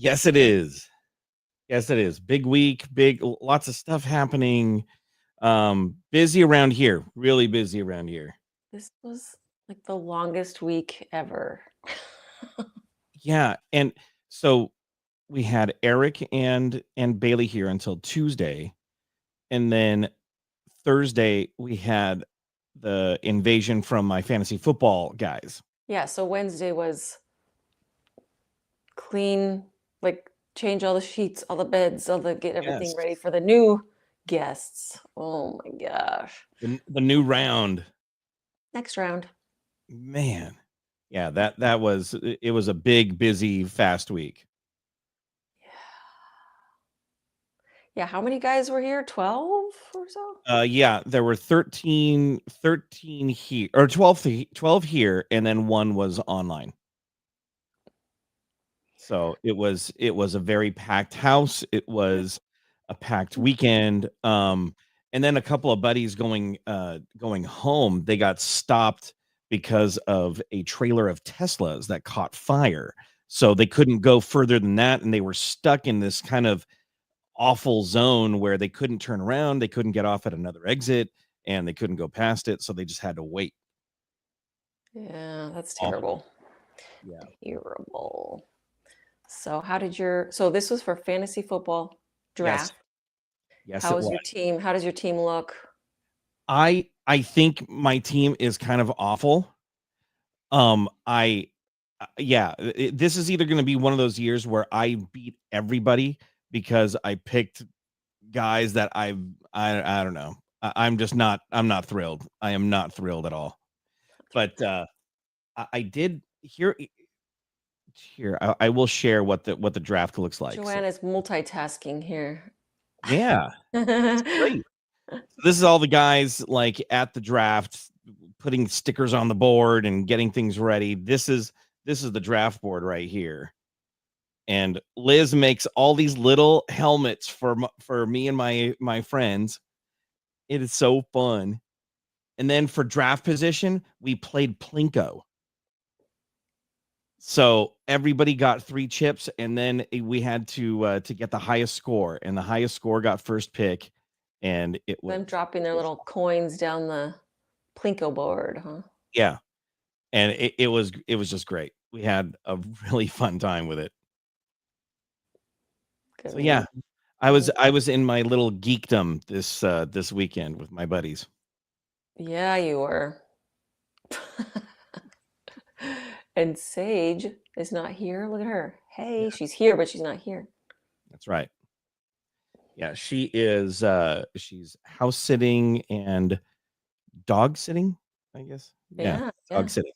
Yes, it is. Yes, it is. Big week, lots of stuff happening. Busy around here. Really busy around here. This was like the longest week ever. Yeah, and so we had Eric and Bailey here until Tuesday, and then Thursday we had the invasion from my fantasy football guys. Yeah, so Wednesday was clean, like change all the sheets, all the beds, get everything Yes, ready for the new guests. Oh my gosh. the new round. Next round. Man, yeah, that was it was a big, busy, fast week. Yeah, how many guys were here? 12 or so? Yeah, there were 13 here or 12 here, and then one was online. So it was a very packed house. It was a packed weekend. And then a couple of buddies going home, they got stopped because of a trailer of Teslas that caught fire. So they couldn't go further than that, and they were stuck in this kind of awful zone where they couldn't turn around, they couldn't get off at another exit, and they couldn't go past it, so they just had to wait. Yeah, that's Awful. terrible. Yeah. Terrible. So this was for fantasy football Yes. draft. Yes, How it was was. your team? How does your team look? I think my team is kind of awful. I yeah, this is either gonna be one of those years where I beat everybody because I picked guys that I don't know. I'm not thrilled. I am not thrilled at all. But, I did here, I will share what the draft looks like. So Joanna's multitasking here. yeah, it's great. So this is all the guys, like, at the draft, putting stickers on the board and getting things ready. This is the draft board right here, and Liz makes all these little helmets for me and my friends. It is so fun. And then for draft position, we played Plinko. So everybody got 3 chips, and then we had to get the highest score, and the highest score got first pick, and it Them was dropping it their was little coins down the Plinko board, huh? yeah, and it was just great. We had a really fun time with it. So, Good. yeah, I was in my little geekdom this weekend with my buddies. Yeah, you were. And Sage is not here. Look at her. Yeah, Hey, she's here, but she's not here. that's right. Yeah, she's house sitting and dog sitting, I guess. Yeah, Yeah, dog yeah, sitting.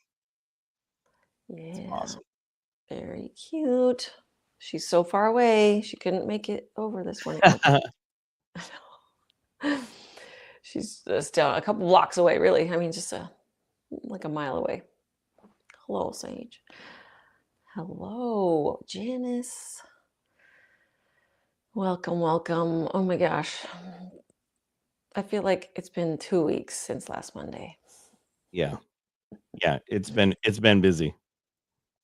It's yeah. awesome. Very cute. She's so far away. She couldn't make it over this morning. She's just down a couple blocks away, really. I mean, just like a mile away. Hello, Sage. Hello, Janice. Welcome, welcome. Oh my gosh. I feel like it's been 2 weeks since last Monday. Yeah. Yeah, it's been busy.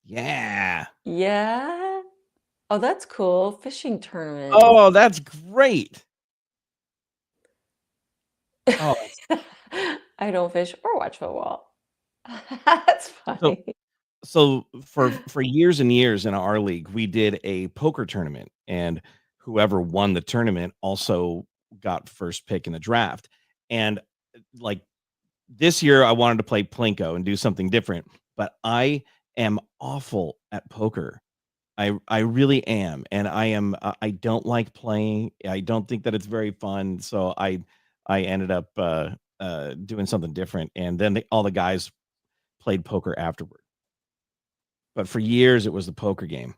Yeah. Yeah. Oh, that's cool. Fishing tournament. Oh, that's great. Oh, I don't fish or watch football. That's so funny. so for years and years in our league, we did a poker tournament, and whoever won the tournament also got first pick in the draft. And like this year, I wanted to play Plinko and do something different, but I am awful at poker. I really am, and I don't like playing. I don't think that it's very fun, so I ended up doing something different, and then all the guys played poker afterward. But for years, it was the poker game.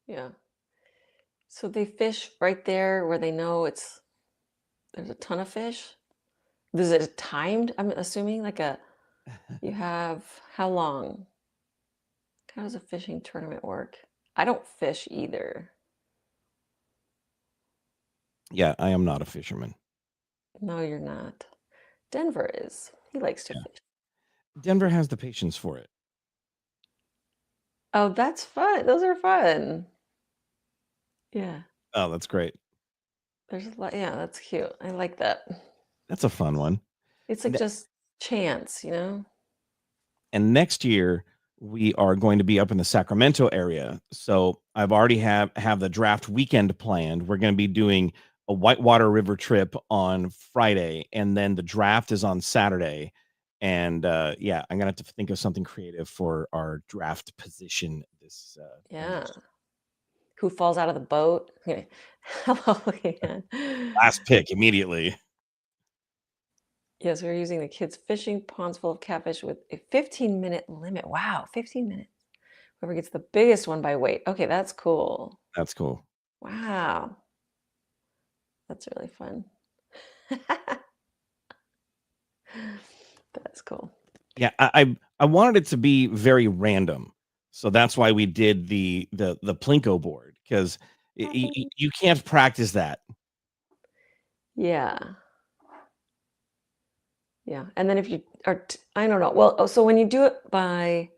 Yeah. So they fish right there where they know there's a ton of fish. Is it timed? I'm assuming you have how long? How does a fishing tournament work? I don't fish either. Yeah, I am not a fisherman. No, you're not. Denver is. He likes to Yeah. fish. Denver has the patience for it. Oh, that's fun. Those are fun. Yeah. Oh, that's great. There's a lot. Yeah, that's cute. I like that. That's a fun one. It's like Ne just chance, you know? And next year, we are going to be up in the Sacramento area. So I've already have the draft weekend planned. We're gonna be doing a Whitewater River trip on Friday, and then the draft is on Saturday. And, yeah, I'm gonna have to think of something creative for our draft position this, Yeah. next Who falls out of the boat? Okay. Hello again. last pick immediately. Yes, we're using the kids' fishing ponds full of catfish with a 15-minute limit. Wow, 15 minutes. Whoever gets the biggest one by weight. Okay, that's cool. That's cool. Wow. That's really fun. That's cool. Yeah, I wanted it to be very random, so that's why we did the Plinko board 'cause you can't practice that. Yeah. Yeah. And then if you are, I don't know. Well, oh, so when you do it by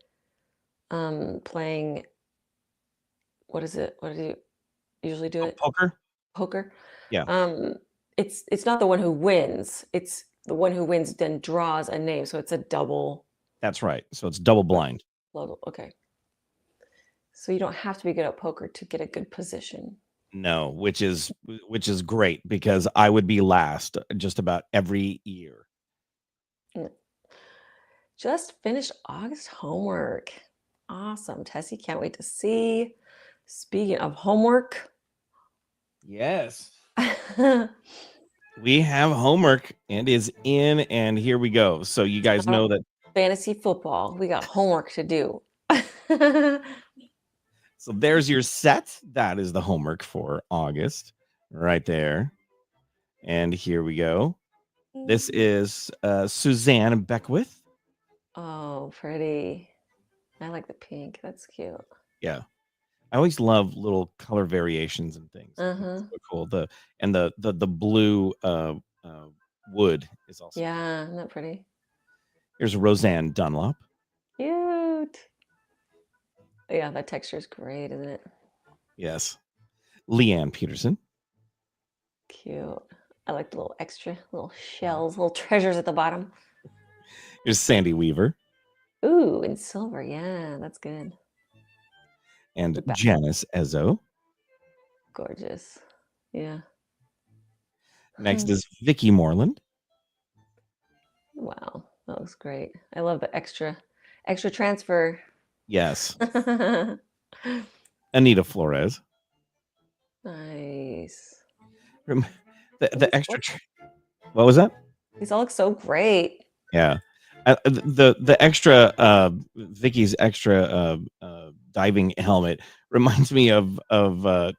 playing, what is it? What do you usually do Oh, it? poker? Poker. Yeah, Um, it's not the one who wins. It's the one who wins then draws a name. So it's a double that's right, so it's double blind. logo. Okay. So you don't have to be good at poker to get a good position. No, which is great because I would be last just about every year. Mm. Just finished August homework. Awesome. Tessie, can't wait to see. Speaking of homework, Yes. We have homework and is in, and here we go. So you guys uh, know that. fantasy football. We got homework to do. So there's your set. That is the homework for August right there. And here we go. This is Suzanne Beckwith. Oh, pretty. I like the pink. That's cute. Yeah. I always love little color variations and things. I think it's Uh-huh. so cool. The blue uh, wood is also cool. Yeah, isn't that pretty? Here's Roseanne Dunlop. Cute. Yeah, that texture is great, isn't it? Yes. Leanne Peterson. Cute. I like the little extra little shells, little treasures at the bottom. Here's Sandy Weaver Ooh, in silver. Yeah, that's good. and Look back. Janice Ezzo. Gorgeous. Yeah. Next is Vicky Moreland. Wow, that looks great. I love the extra transfer. Yes. Anita Flores. Nice. Rem- These the extra. look What was that? these all look so great. Yeah. The extra Vicky's extra diving helmet reminds me of the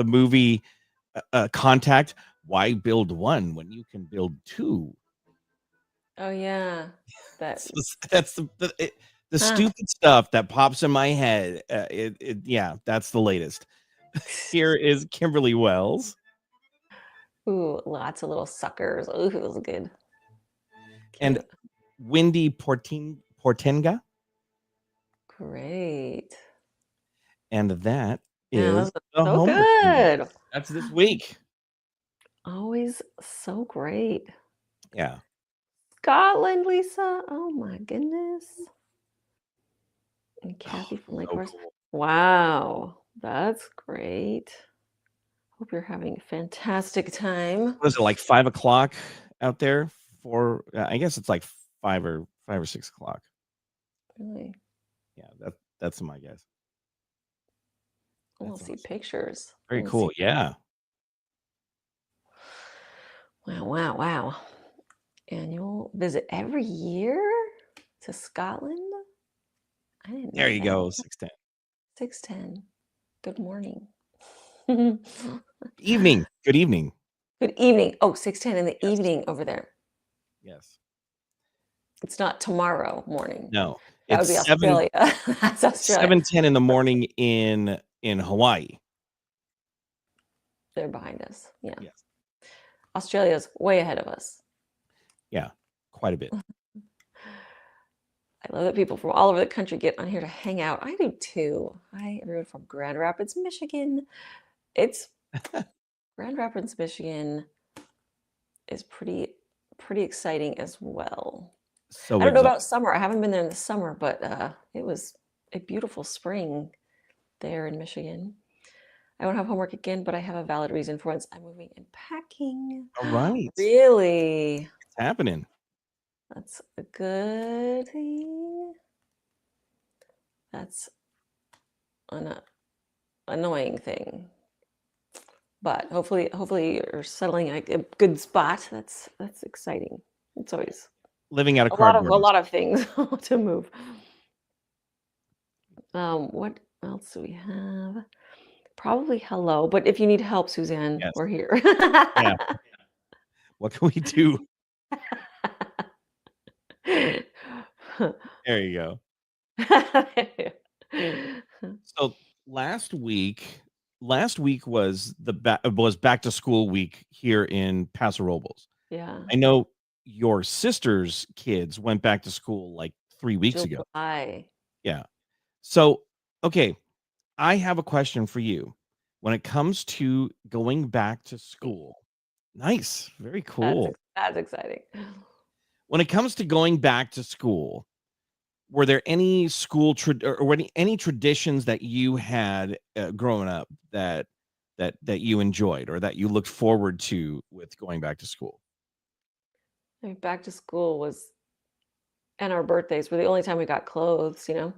movie Contact. Why build one when you can build two? Oh yeah. That That's the huh. stupid stuff that pops in my head. Yeah, that's the latest. Here is Kimberly Wells Ooh, lots of little suckers. Ooh, those are good. and Cute. Wendy Portenga, Great. and that Yeah, those is are the so homework for you. good. That's this week. Always so great. Yeah. Scotland, Lisa. Oh my goodness. And Oh, Kathy from Lake so Forest. cool. Wow, that's great. Hope you're having a fantastic time. What is it, like 5 o'clock out there? I guess it's like 5 or 6 o'clock. Really, Yeah, that's my guess. I want That's to see awesome. pictures. I Very want to see. cool. Yeah. Wow, wow, wow. Annual visit every year to Scotland? I didn't There know you that. go. 610. 610. Good morning. Good Evening. Good evening. evening. Oh, 6:10 in the Yes. evening over there. Yes. It's not tomorrow morning. No. That would It's be 7 Australia. That's Australia. 7:10 in the morning in Hawaii. They're behind us. Yeah. Yes. Australia's way ahead of us. Yeah. Quite a bit. I love that people from all over the country get on here to hang out. I do too. Hi, everyone from Grand Rapids, Michigan. It's Grand Rapids, Michigan is pretty exciting as well. I So don't know exotic. about summer. I haven't been there in the summer, but it was a beautiful spring there in Michigan. I won't have homework again, but I have a valid reason for once I'm moving and packing. All right. Really? It's happening. That's a good thing. That's an annoying thing. But hopefully you're settling in a good spot. That's exciting. It's always Living out of a cardboard. lot of things to move. What else do we have? Probably hello, but if you need help, Suzanne, Yes. we're here. Yeah. What can we do? There you go. So last week was back to school week here in Paso Robles. Yeah, I know your sister's kids went back to school like 3 weeks ago. July. Yeah. So, okay, I have a question for you. When it comes to going back to school, nice, very cool. That's exciting. When it comes to going back to school, were there any or any traditions that you had growing up that you enjoyed or that you looked forward to with going back to school? I mean, back to school was and our birthdays were the only time we got clothes, you know?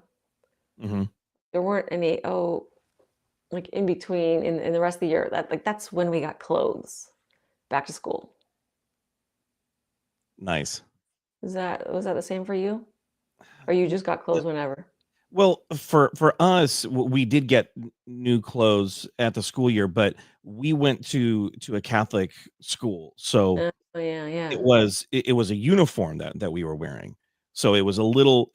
Hmm. There weren't any, like in between in the rest of the year. That's when we got clothes. Back to school. Nice. Was that the same for you? Or you just got clothes whenever? Well, for us, we did get new clothes at the school year, but we went to a Catholic school, so Oh, yeah, it yeah. was it, it was a uniform that we were wearing. So it was a little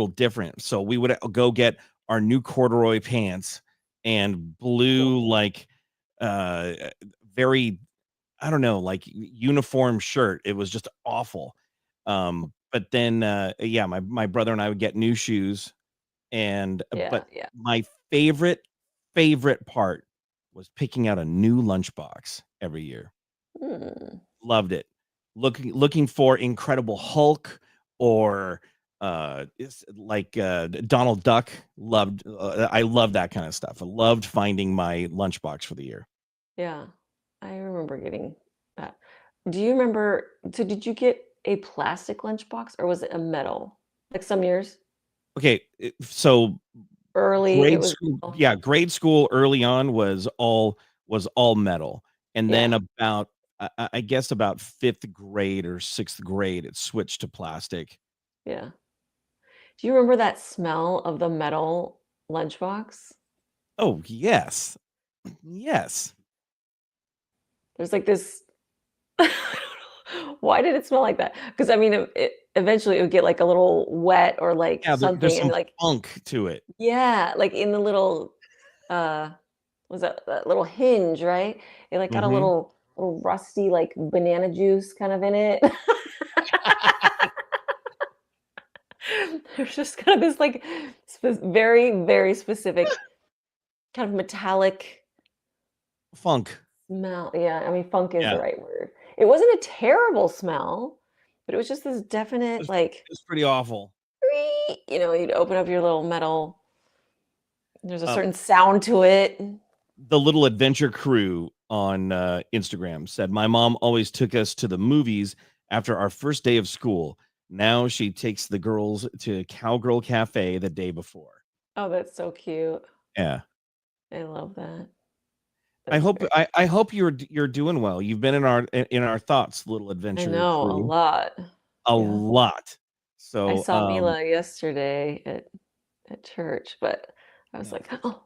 different. So we would go get our new corduroy pants and Cool. blue like uh very I don't know, like uniform shirt. It was just awful. But then yeah, my brother and I would get new shoes and Yeah, but yeah. my favorite part was picking out a new lunchbox every year. Mm, Loved it. Looking for Incredible Hulk or it's like Donald Duck. I love that kind of stuff. I loved finding my lunchbox for the year. yeah. I remember getting that. Do you remember so did you get a plastic lunchbox or was it a metal? Like some years? Okay, so Early, it grade was school, metal. yeah, grade school early on was all metal, and then Yeah, about I guess about 5th grade or 6th grade, it switched to plastic. yeah. Do you remember that smell of the metal lunchbox? Oh, yes. Yes. There's like this why did it smell like that? Because I mean, eventually it would get like a little wet or like Yeah, there's something, and some like funk to it. yeah, like in the little uh, was that little hinge, right? It like got a Mhm. little rusty like banana juice kind of in it. There's just kind of this like very specific kind of metallic Funk. smell. Yeah, I mean, funk is the Yeah. right word. It wasn't a terrible smell, but it was just this definite, It's like, it's pretty awful. you'd open up your little metal, there's a Um, certain sound to it. the Little Adventure Crew on, Instagram said, "My mom always took us to the movies after our first day of school. Now she takes the girls to Cowgirl Cafe the day before." Oh, that's so cute. Yeah. I love that. I That's hope great. I hope you're doing well. You've been in our thoughts, Little I Adventure know, a Crew, lot. a Yeah. lot. I So, saw Mila yesterday at church, but I was yeah. like, "Oh,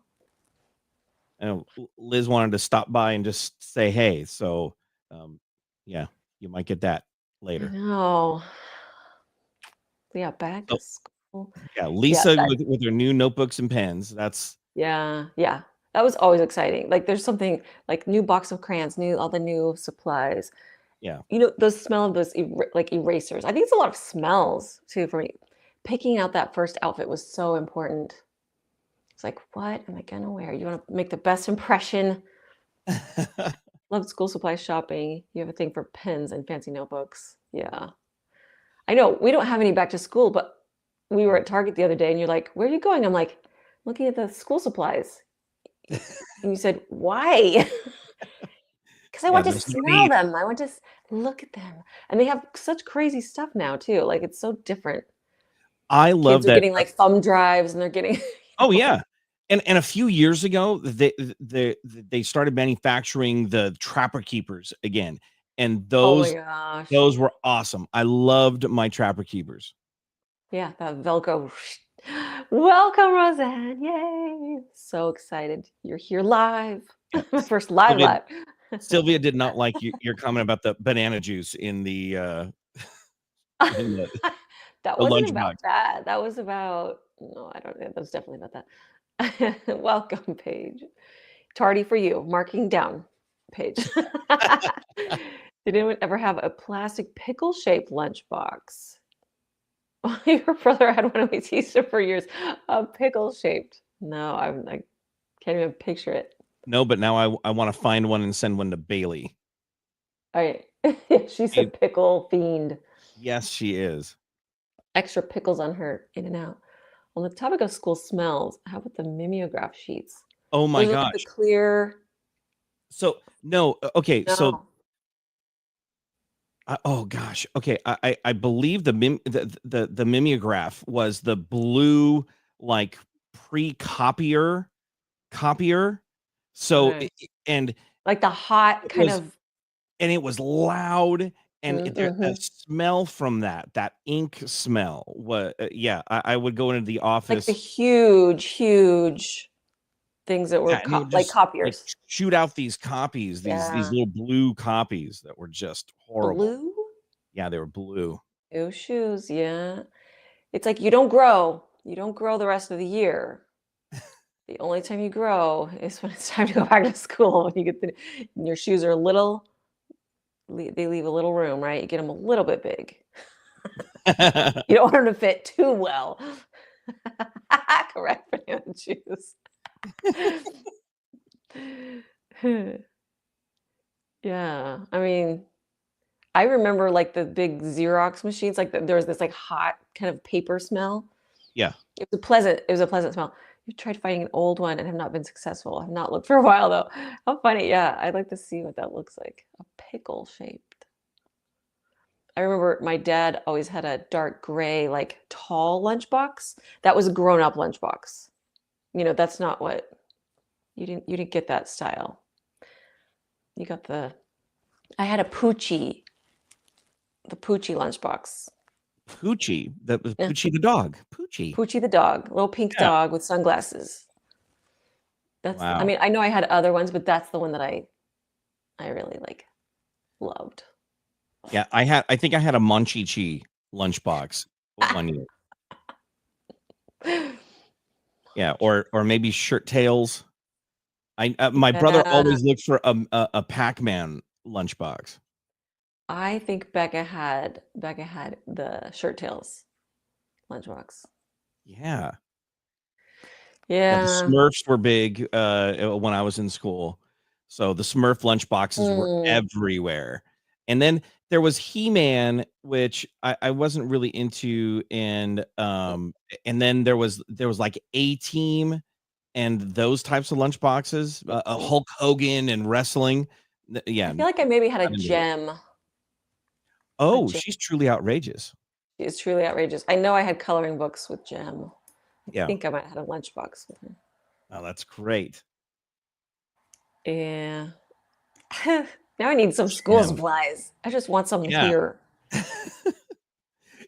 I know Liz wanted to stop by and just say hey. So, um, yeah, you might get that I later. know." Yeah, back So, to school. yeah, Yeah, Lisa that with her new notebooks and pens. That's yeah, yeah. That was always exciting. Like, there's something like new box of crayons, new all the new supplies. yeah. You know, the smell of those like erasers. I think it's a lot of smells too for me. picking out that first outfit was so important. It's like, what am I gonna wear? You want to make the best impression. Love school supply shopping. You have a thing for pens and fancy notebooks. Yeah. I know we don't have any back to school, but we were at Target the other day and you're like, where are you going? I'm like, looking at the school supplies. And you said, why? Because I Yeah, want to there's no smell need. them. I want to look at them. And they have such crazy stuff now, too. Like, it's so different. I Kids love are that. getting like thumb drives and they're getting, Oh, yeah. And a few years ago, they started manufacturing the Trapper Keepers again, and oh my those gosh. those were awesome. I loved my Trapper Keepers. Yeah, that Velcro. Welcome, Roseanne. Yay. So excited. You're here live. Yeah. My first live Sylvia live. Sylvia did not like your comment about the banana juice in in That the wasn't about lunchbox. that. That was about, no, I don't think that was definitely about that. Welcome, Paige. Tardy for you. Marking down, Paige. Did anyone ever have a plastic pickle shaped lunchbox? Your brother had one of these Easter for years. A pickle shaped. No, I can't even picture it. No, but now I wanna find one and send one to Bailey. I she's a It pickle fiend. Yes, she is. Extra pickles on her in and out. On the topic of school smells, how about the mimeograph sheets? Oh my Those are like the gosh. clear. So no, okay, so No. oh gosh, okay, I believe the mimeograph was the blue, like, copier. So, Okay. and Like the hot it kind was of. and it was loud, and the Mhm. smell from that ink smell yeah, I would go into the Like the office. huge, huge things that were Yeah, and it would like just, like, copiers. shoot out these copies, these Yeah. little blue copies that were just horrible. Blue? Yeah, they were blue. Ew shoes, yeah. It's like you don't grow. You don't grow the rest of the year. The only time you grow is when it's time to go back to school. When you get and your shoes are a little, they leave a little room, right? You get them a little bit big. You don't want them to fit too well. Correct banana juice. Yeah, I mean, I remember like the big Xerox machines. Like there was this like hot kind of paper smell. Yeah. It was a pleasant smell. You've tried finding an old one and have not been successful. I've not looked for a while though. How funny. Yeah, I'd like to see what that looks like. A pickle shaped. I remember my dad always had a dark gray, like tall lunchbox. That was a grown-up lunchbox. That's not what you didn't get that style. You got I had the Poochie lunchbox. Poochie, that was Yeah, Poochie the dog. Poochie. Poochie the dog, little pink Yeah. dog with sunglasses. I Wow. mean, I know I had other ones, but that's the one that I really like loved. Yeah, I think I had a Monchi-Chi lunchbox one year. Yeah, or maybe Shirt Tails. My brother Yeah, always looked for a Pac-Man lunchbox. I think Becca had the Shirt Tails lunchbox. Yeah. Yeah, the Yeah. Smurfs were big, when I was in school. So the Smurf lunchboxes were Mm. everywhere. And then there was He-Man, which I wasn't really into, and then there was like A-Team and those types of lunchboxes, Hulk Hogan and wrestling. I Yeah, feel like I maybe had a not into those. gem. A Oh, gem she's truly outrageous. is truly outrageous. I know I had coloring books with Gem. I Yeah. think I might have had a lunchbox with her. Oh, that's great. Yeah. Now I need some school Gem. supplies. I just want some Yeah. here.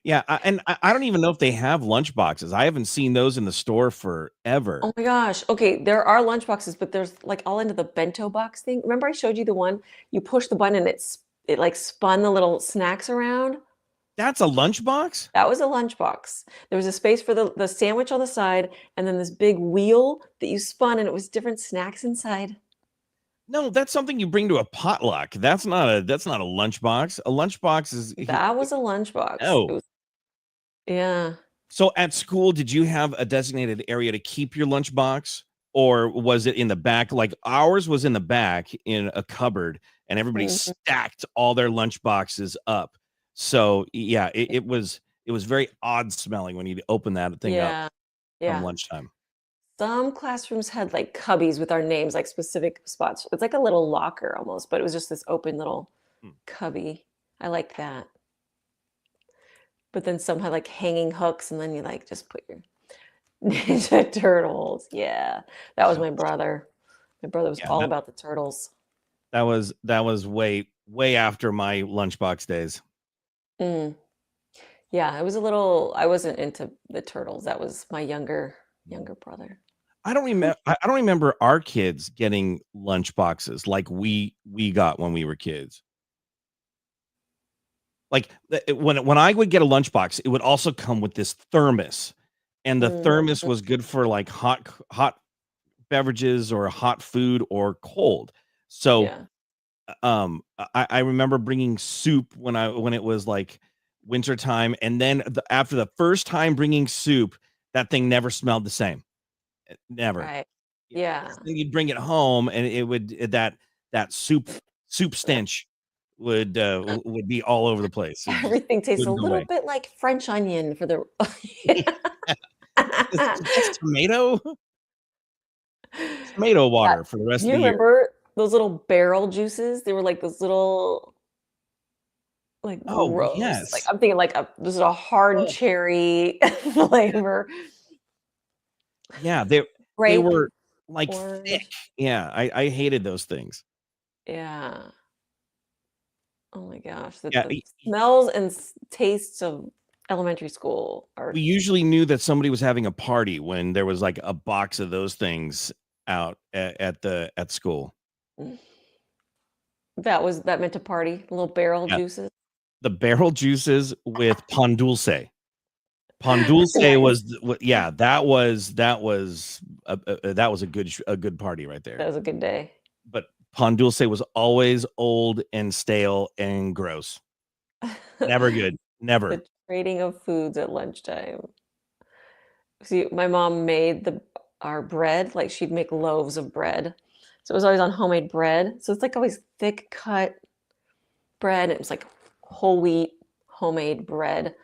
Yeah, I don't even know if they have lunchboxes. I haven't seen those in the store Oh forever. my gosh. Okay, there are lunchboxes, but there's like all into the bento box thing. Remember I showed you the one you push the button and it like spun the little snacks around? That's a lunchbox? That was a lunchbox. There was a space for the sandwich on the side, and then this big wheel that you spun, and it was different snacks inside. No, that's something you bring to a potluck. That's not a lunchbox. A lunchbox is That was a lunchbox. It oh, was, yeah. So at school, did you have a designated area to keep your lunchbox, or was it in the back? Like ours was in the back in a cupboard, and everybody Mhm. stacked all their lunch boxes up. So yeah, it was very odd smelling when you open that thing up Yeah, come yeah. lunchtime. Some classrooms had, like, cubbies with our names, like, specific spots. It's like a little locker almost, but it was just this open little Hmm. cubby. I liked that. But then some had, like, hanging hooks, and then you, like, just put your Ninja Turtles. Yeah. That was Oh, my brother. My brother was yeah, all about the turtles. that was way after my lunchbox days. Mm. Yeah, it was a little I wasn't into the turtles. That was my younger brother. I don't remember our kids getting lunch boxes like we got when we were kids. Like, when I would get a lunchbox, it would also come with this thermos, and the Mm. thermos was good for, like, hot beverages or hot food or cold. So, Yeah. I remember bringing soup when it was, like, wintertime, and then after the first time bringing soup, that thing never smelled the same. Never. Right. Yeah, 'cause Yeah. then you'd bring it home and it would that soup stench would be all over the place. It just Everything tastes a wouldn't go little away. bit like French onion for the Is this tomato? Tomato Yeah. water for the rest Do of you the year. remember those little barrel juices? They were like those little, like, Oh, gross. Like, yes. I'm thinking like a this is a hard Oh, cherry flavor, yeah, they grape, were, like, thick. orange. Yeah, I hated those things. Yeah. Oh my gosh, Yeah, the smells and tastes of elementary school are we usually knew that somebody was having a party when there was, like, a box of those things out at school. mm, that meant to party, little barrel Yeah, juices. the barrel juices with pan dulce. Pan dulce Nice. was yeah, that was a good party right That there. was a good day. But pan dulce was always old and stale and gross. Never good, never. The trading of foods at lunchtime. See, my mom made our bread, like, she'd make loaves of bread. So it was always on homemade bread. So it's, like, always thick cut bread. It was, like, whole wheat, homemade bread,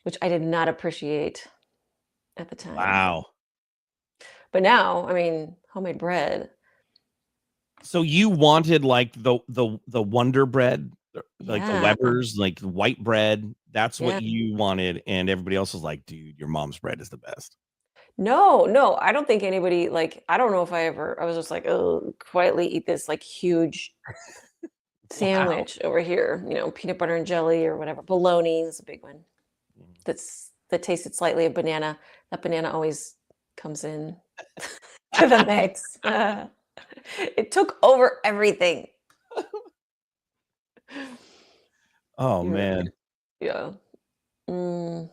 which I did not appreciate at the time. Wow. But now, I mean, homemade bread, So you wanted, like, the Wonder Bread, like the yeah, Weber's, like, white bread, that's what yeah. you wanted, and everybody else was like, "Dude, your mom's bread is the best." No, no, I don't think anybody, like, I don't know if I was just like, "Oh, quietly eat this, like, huge Wow. sandwich over here," peanut butter and jelly or whatever. Bologna is a big one. That tasted slightly of banana. That banana always comes in to the mix. It took over everything. Oh, You're man. yeah. Mm,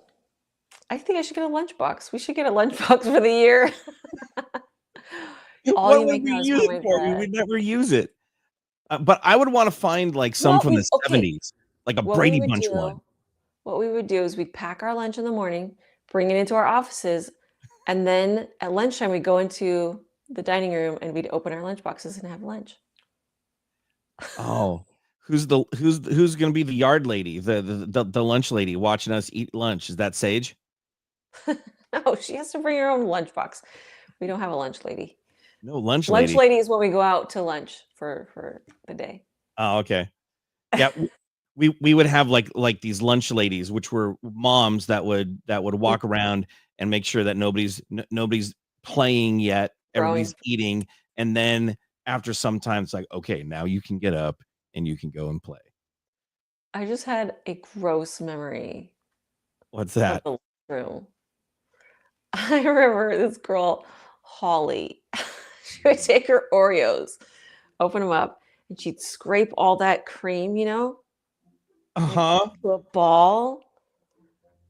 I think I should get a lunchbox. We should get a lunchbox for the year. All What you would make we now is use it homemade for? We bread. would never use it. But I would wanna find, like, some Well, from the we okay, '70s, like a what we Brady would Bunch do one. what we would do is we'd pack our lunch in the morning, bring it into our offices, and then at lunchtime, we'd go into the dining room and we'd open our lunch boxes and have lunch. Oh, who's gonna be the yard lady, the lunch lady watching us eat lunch? Is that Sage? No, she has to bring her own lunchbox. We don't have a lunch lady. No, lunch Lunch lady. lady is when we go out to lunch for the day. Oh, okay. Yeah, we would have, like, these lunch ladies, which were moms that would Mm, walk around and make sure that nobody's playing yet, growing. everybody's eating, and then after some time, it's like, "Okay, now you can get up and you can go and play." I just had a gross memory What's of that? the lunchroom. I remember this girl, Holly. She would take her Oreos, open them up, and she'd scrape all that cream, like, Uh-huh. to a ball.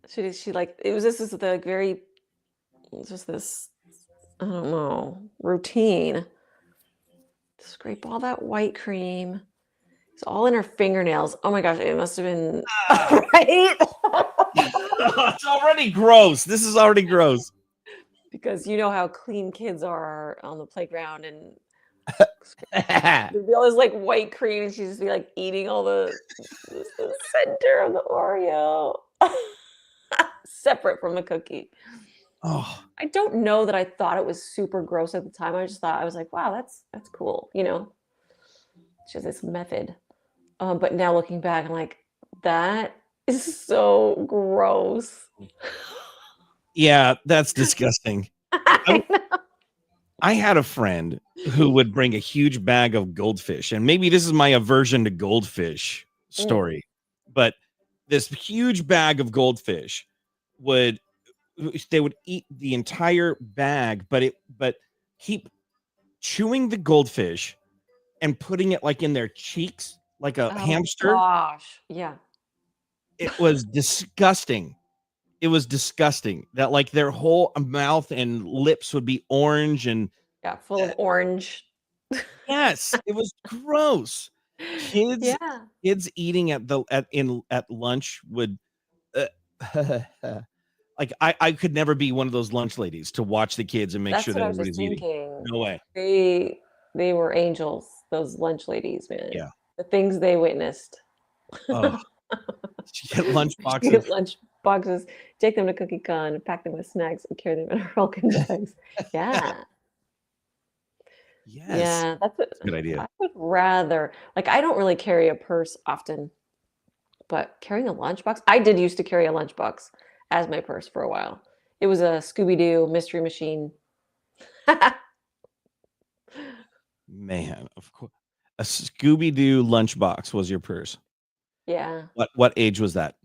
She like it was this is the like, very just this, I don't know, routine. Scrape all that white cream. It's all in her fingernails. Oh my gosh, it must have been Ah, right? It's already gross. This is already gross. Because you know how clean kids are on the playground, and there'd be all this like white cream, and she'd just be like eating all the center of the Oreo. Separate from the cookie. Oh, I don't know that I thought it was super gross at the time. I just thought, I was like, wow, that's cool, you know. It's just this method. But now looking back, I'm like, that is so gross. yeah, that's disgusting. I know. I had a friend who would bring a huge bag of goldfish, and maybe this is my aversion to goldfish story, but this huge bag of goldfish would they would eat the entire bag, but keep chewing the goldfish and putting it like in their cheeks like a Oh hamster. gosh. Yeah. It was disgusting. It was disgusting that like their whole mouth and lips would be orange and Yeah, full of orange. yes, it was gross. Kids Yeah. kids eating at lunch would uh, like I could never be one of those lunch ladies to watch the kids and make That's sure what that I was just everybody's eating. thinking. No way. They were angels, those lunch ladies, man. Yeah. The things they witnessed. Oh, get lunch Get boxes. lunch boxes, take them to Cookie Con, pack them with snacks, and carry them in our Rolcon bags. Yeah. Yes. Yeah, that's That's a good idea. I would rather, like, I don't really carry a purse often, but carrying a lunchbox, I did used to carry a lunchbox as my purse for a while. It was a Scooby-Doo mystery machine. Man, of course. A Scooby-Doo lunchbox was your purse. Yeah. What age was that?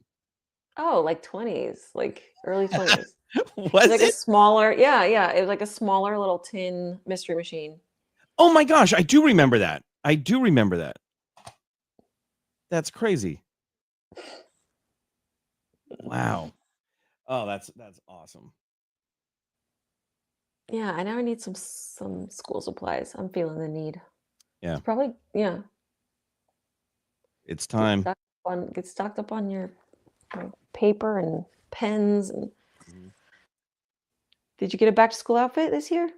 Oh, like 20s, like early 20s. It was Was like a it? smaller, yeah, it was like a smaller little tin mystery machine. Oh my gosh, I do remember that. I do remember that. That's crazy. Wow. Oh, that's awesome. Yeah, I now need some school supplies. I'm feeling the need. Yeah, It's probably, yeah, it's time. get stocked up on your paper and pens. And Mhm. did you get a back to school outfit this year?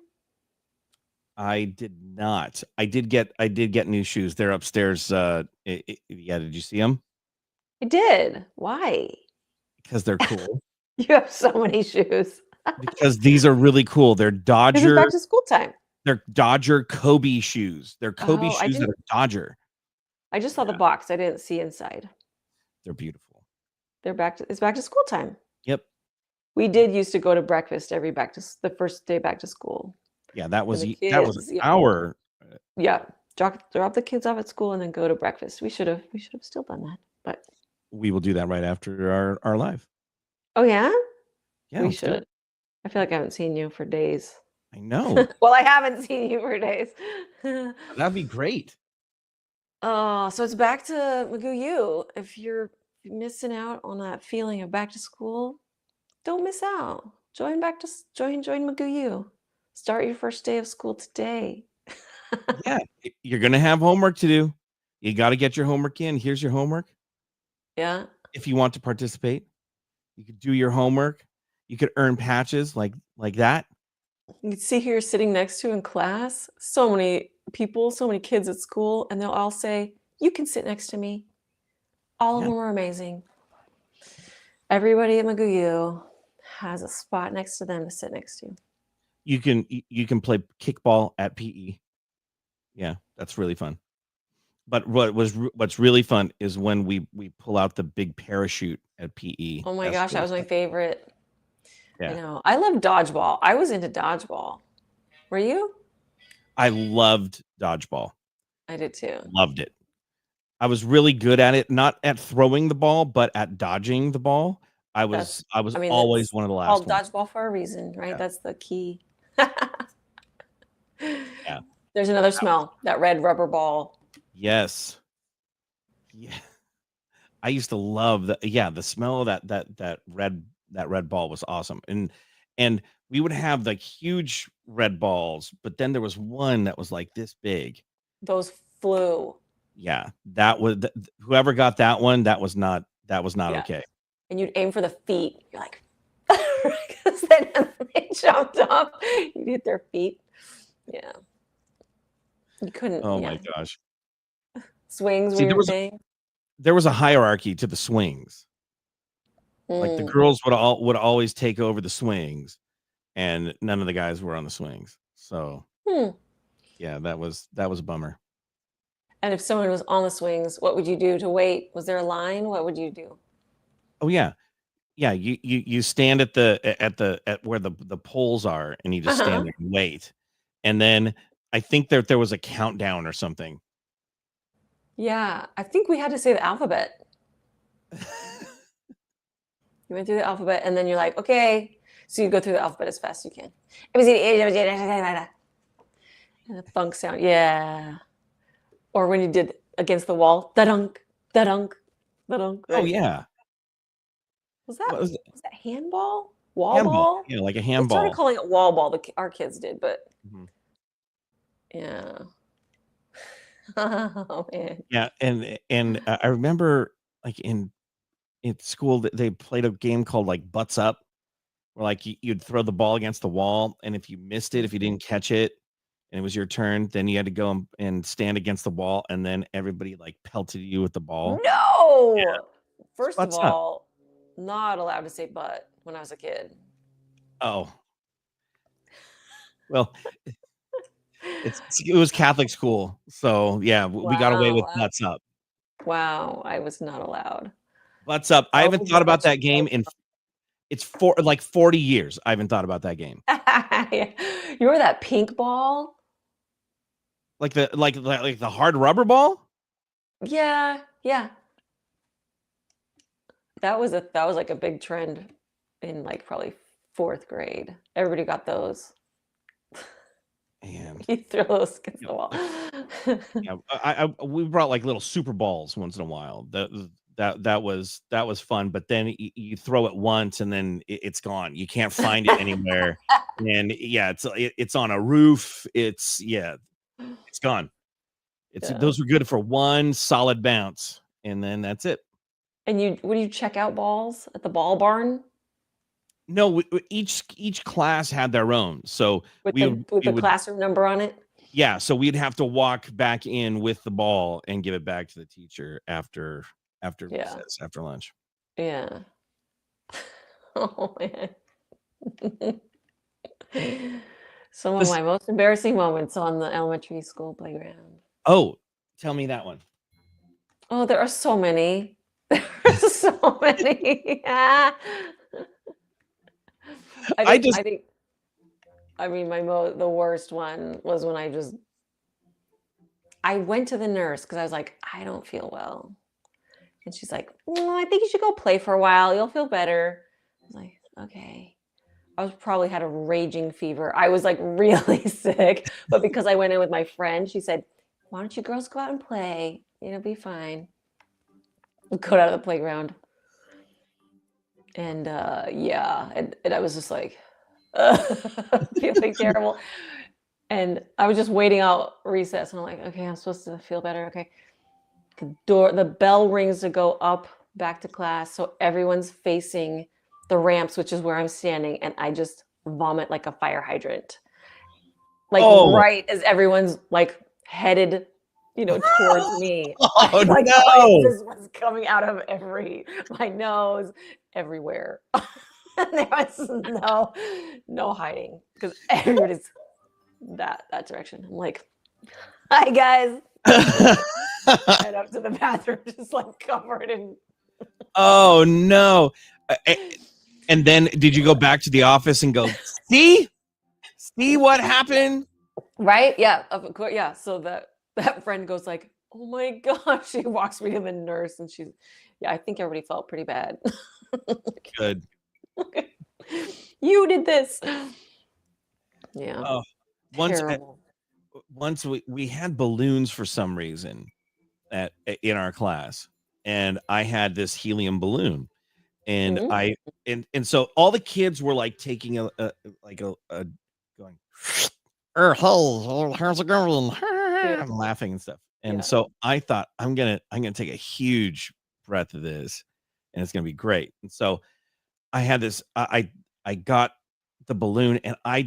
I did not. I did get new shoes. They're upstairs. Yeah, did you see them? I did. Why? Because they're cool. You have so many shoes. Because these are really cool. They're Because it's back Dodger. to school time. They're Dodger Kobe shoes. They're Kobe Oh, shoes that are Dodger. I just saw the Yeah, box. I didn't see inside. they're beautiful. It's back to school time. Yep. We did used to go to breakfast every the first day back to school. Yeah, And the that was kids, yeah, our yeah, drop the kids off at school and then go to breakfast. We should have still done that. But we will do that right after our live. oh yeah, Yeah, we let's do it. should. I feel like I haven't seen you for days. I know. Well, I haven't seen you for days. That'd be great. Oh, so it's back to Magoo U. If you're missing out on that feeling of back to school, don't miss out. Join Magoo U. Start your first day of school today. Yeah, you're gonna have homework to do. You got to get your homework in. Here's your homework. Yeah. If you want to participate, you could do your homework. You could earn patches like that. You can see who you're sitting next to in class. So many people, so many kids at school, and they'll all say, "You can sit next to me." All of Yeah, them are amazing. Everybody at Magoo U has a spot next to them to sit next to. you can play kickball at PE. Yeah, that's really fun. But what's really fun is when we pull out the big parachute at PE. Oh my That's gosh, that really was my fun. favorite. I Yeah, know. I love dodgeball. I was into dodgeball. Were you? I loved dodgeball. I did too. Loved it. I was really good at it, not at throwing the ball, but at dodging the ball. I was I mean, always it's one of the last called ones. dodgeball for a reason, right? Yeah, That's the key. yeah. There's another smell, that red rubber ball. Yes. Yeah. I used to love the smell of that red ball was awesome. And we would have like huge red balls, but then there was one that was like this big. Those flew. Yeah. That was whoever got that one, that was not Yeah. okay. and you'd aim for the feet. You're like, because then they jumped up, you'd hit their feet. Yeah, you couldn't. Oh my Yeah, gosh. swings were See, your thing. there was a hierarchy to the swings. Like the Mm. girls would always take over the swings, and none of the guys were on the swings. So Hmm. yeah, that was a bummer. And if someone was on the swings, what would you do to wait? Was there a line? What would you do? Oh yeah. Yeah, you stand at where the poles are, and you just stand Uh-huh. there and wait. And then I think there was a countdown or something. Yeah, I think we had to say the alphabet. You went through the alphabet, and then you're like, okay. So you go through the alphabet as fast as you can. A, B, C, D, E, F, G, H, I, J, K, L, M, N, O, P, and the funk sound. Yeah. Or when you did against the wall, da-dunk, da-dunk, da-dunk, Oh, right? yeah. Was that What was it? was that handball? Wall Handball. ball? Yeah, like a They started handball. calling it wall ball. Our kids did, but Mhm. yeah. Oh man. Yeah, and I remember, like, in school that they played a game called, like, Butts Up, where, like, you'd throw the ball against the wall, and if you missed it, if you Mhm. didn't catch it, and it was your turn, then you had to go and stand against the wall, and then everybody, like, pelted you with the ball. Yeah, No. it's First of Butts Up. all, not allowed to say "but" when I was a kid. Oh, well, it was Catholic school, so, yeah, we got away Wow, with wow, Butts Up. wow, I was not allowed. Butts Up. I haven't Oh thought about gosh. that game in it's for like 40 years. I haven't thought about that game. Yeah. You were that pink ball? Like the hard rubber ball? Yeah, yeah. That was like a big trend in like probably 4th grade. Everybody got those. And, You throw those against you the know, wall. like, yeah, we brought, like, little super balls once in a while. That was fun, but then you throw it once and then it's gone. You can't find it anywhere. And yeah, it's on a roof. It's gone. Yeah. Those were good for one solid bounce, and then that's it. And what do you check out balls at the ball barn No, each class had their own. So with we the would with we the would classroom number on it? yeah, so we'd have to walk back in with the ball and give it back to the teacher after Yeah. recess, after lunch. Yeah. Oh man. Some of This my most embarrassing moments on the elementary school playground. Oh, tell me that one. Oh, there are so many. There are so many. I I think just I think I mean the worst one was when I went to the nurse because I was like, I don't feel well. And she's like, I think you should go play for a while. You'll feel better. I was like, okay. I was probably had a raging fever. I was like really sick. But because I went in with my friend, she said, why don't you girls go out and play? It'll be fine. We go out of the playground. And yeah, and I was just like feeling terrible. And I was just waiting out recess, and I'm like, okay, I'm supposed to feel better. Okay. The bell rings to go up back to class. So everyone's facing the ramps, which is where I'm standing, and I just vomit like a fire hydrant. Like Oh, right as everyone's like headed, towards me. I oh, like no. just was coming out of my nose, everywhere. And there was no hiding because everybody's that direction. I'm like, hi guys. Head up to the bathroom, just like covered in Oh, no. And then did you go back to the office and go, "See? See what happened?" right? Yeah, of course. Yeah. So that friend goes like, "Oh my gosh!" She walks me to the nurse, and yeah. I think everybody felt pretty bad. Good. You did this. Yeah, Oh, once terrible. once we had balloons for some reason in our class, and I had this helium balloon, and Mhm. so all the kids were like taking a going, how's it going? Yeah, I'm laughing and stuff. And yeah. so I thought I'm gonna take a huge breath of this. and it's gonna be great. And so I had this I got the balloon and I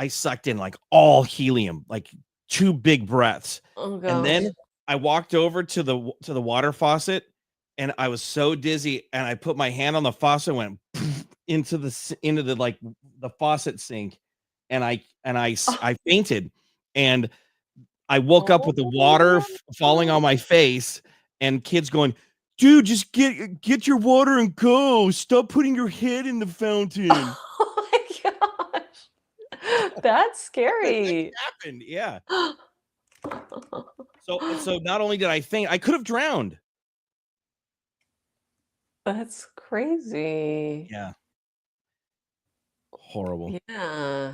sucked in like all helium, like 2 big breaths. Oh And gosh. then I walked over to the water faucet and I was so dizzy and I put my hand on the faucet and went into the like the faucet sink and I fainted and I woke up Oh with the water falling no. on my face and kids going, "Dude, just get your water and go. Stop putting your head in the fountain." Oh my gosh. That's That scary. happened, yeah. So not only did I faint, I could have drowned. That's crazy. Yeah, horrible. Yeah.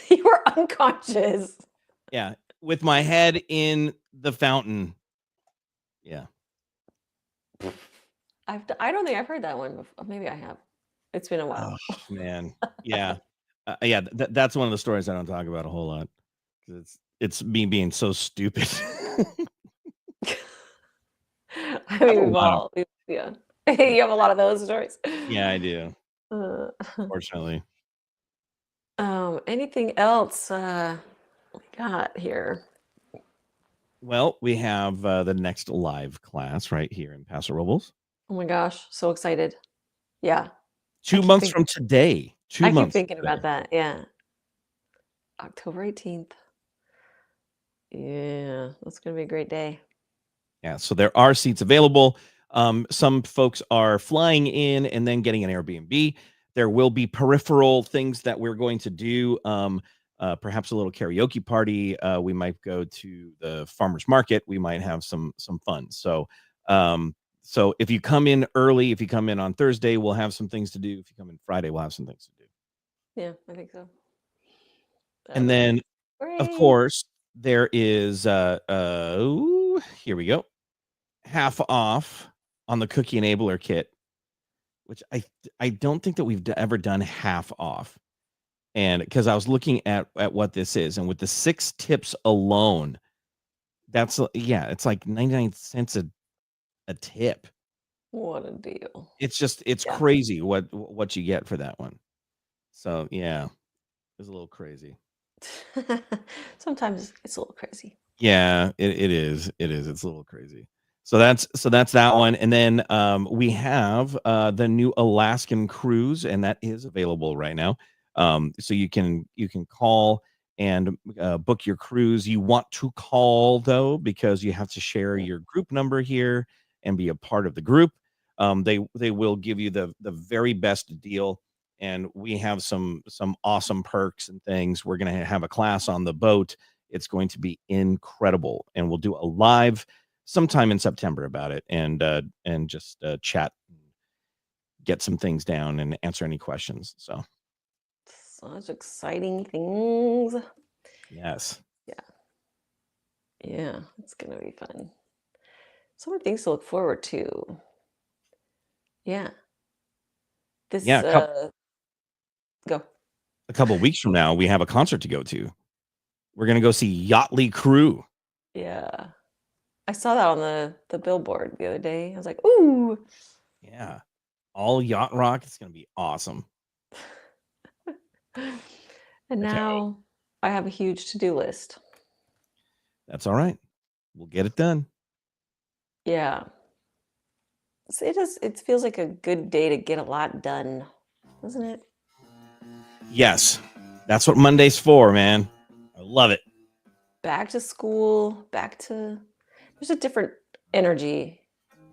You were unconscious. Yeah, with my head in the fountain. Yeah. I don't think I've heard that one before. Maybe I have. It's been a Oh, while. man. Yeah. Yeah, that's one of the stories I don't talk about a whole lot 'cause it's me being so stupid. I I have a mean, lot of yeah. You have a lot of those stories. yeah, I do, Uh, fortunately. anything else we got here? Well, we have, the next live class right here in Paso Robles. Oh my gosh, so excited. Yeah. I 2 keep months thinking from today. 2 I keep months thinking from today. about that. Yeah. October 18th. Yeah, that's gonna be a great day. Yeah, so there are seats available. Some folks are flying in and then getting an Airbnb. There will be peripheral things that we're going to do. Perhaps a little karaoke party. We might go to the farmers market. We might have some fun. So if you come in early, if you come in on Thursday, we'll have some things to do. If you come in Friday, we'll have some things to do. Yeah, I think so. And That'll be then, of great. course, there is ooh, here we go. Half off on the Cookie Enabler kit, which I don't think that we've ever done half off. And because I was looking at what this is, and with the 6 tips alone, that's yeah, it's like 99 cents a tip. What a deal. It's Yeah. crazy what you get for that one. So yeah, it's a little crazy. Sometimes it's a little crazy. Yeah, it is. It is. It's a little crazy. So that's that one. And then we have the new Alaskan cruise, and that is available right now. So you can call and book your cruise. You want to call though, because you have to share Yeah. your group number here and be a part of the group. They will give you the very best deal. And we have some awesome perks and things. We're gonna have a class on the boat. It's going to be incredible, and we'll do a live sometime in September about it, and just chat, get some things down, and answer any questions. So Such exciting things. yes, Yeah. Yeah, it's gonna be fun. So many things to look forward to. Yeah. yeah. This go. A couple weeks from now, we have a concert to go to. We're gonna go see Yachtly Crew. Yeah. I saw that on the billboard the other day. I was like, "Ooh." Yeah, all yacht rock. It's gonna be awesome. And I can't wait. now I have a huge to-do list. That's all right. We'll get it done. Yeah. It feels like a good day to get a lot done, doesn't it? Yes, that's what Monday's for, man. I love it. Back to school, back to there's a different energy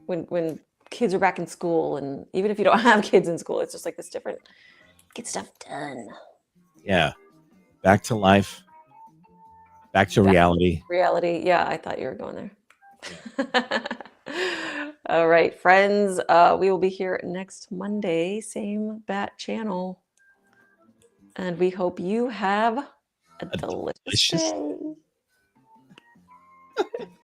when kids are back in school, and even if you don't have kids in school, it's just like this different get stuff done. Yeah, back to life, back to Back to reality. reality. Yeah, I thought you were going Yeah. there. All right, friends. We will be here next Monday, same bat channel. And we hope you have a A delicious delicious day.